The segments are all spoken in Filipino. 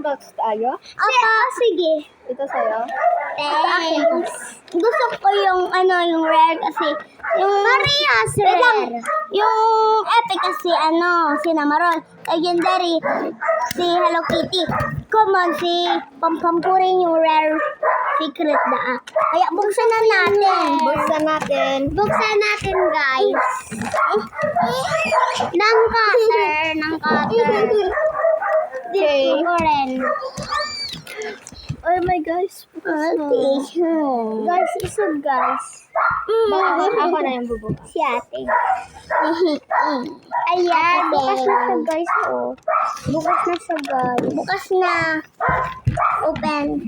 box tayo? Sige. Ito sa'yo? Thanks. Gusto ko yung yung rare kasi yung Marias rare. Yung epic kasi Cinnamon. Legendary si Hello Kitty. Common si Pampampurin yung rare secret da. Kaya buksan na natin. Buksan natin. Buksan natin, guys. Ng cutter. Okay. Ko rin. Oh my guys. Guys, isa guys. Ako na yung bubukas. Si ate. Ayan. Bukas na siya guys. Oh. Bukas na siya guys. Bukas na. Open.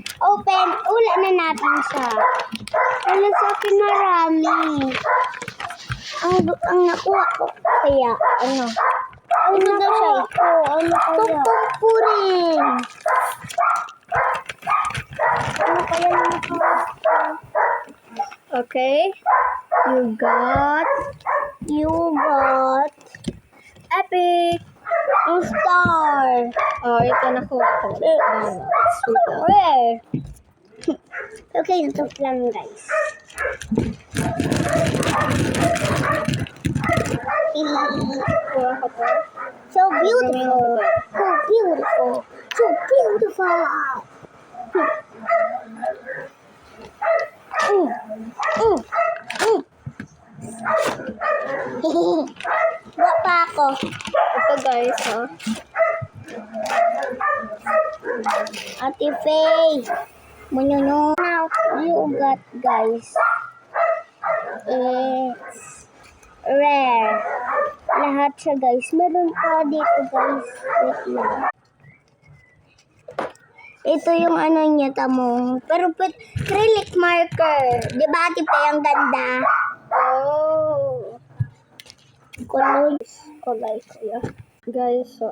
Ula na natin siya. Wala sa akin marami. Ang nakuha ko. Kaya, Ano daw siya ito? Ano kaya? Pupurin. Ano kaya nakuha? Okay. You got epic ang star. Oh, ito nakuha ko. Rare. Okay, ito lang guys. Kuha ko to. So beautiful. So beautiful. Wa pa ako. Ito guys, oh. Ate Faye. Now, you got guys. It's rare. Lahat siya guys. Meron pa dito guys. Wait lang. Ito yung niya tamong. Pero acrylic marker. Di ba Ate Faye ang ganda? Oh. Kulay. Kulay ko yan. Guys, so.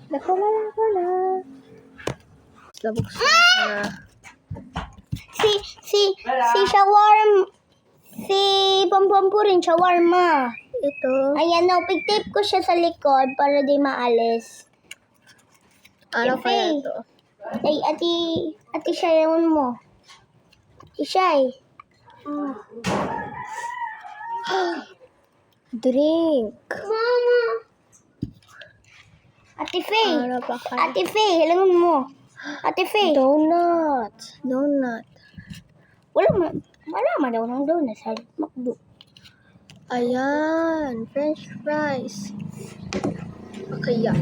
Nakulay ko na. Nabuksan ko na. Si shawarma. Si Pampampurin shawarma. Ito. Ayan o, pig-tape ko siya sa likod para di maalis. Ano Ate kaya Faye. ito? Ay, ati siya yun mo. Ati siya eh. Drink. Mama. Ate Faye. Ano ba kaya? Ate Faye, hilangan mo. Ate Faye. Donut. Wala man daw ng donut sa McDo. Ayan. French fries. Kaya.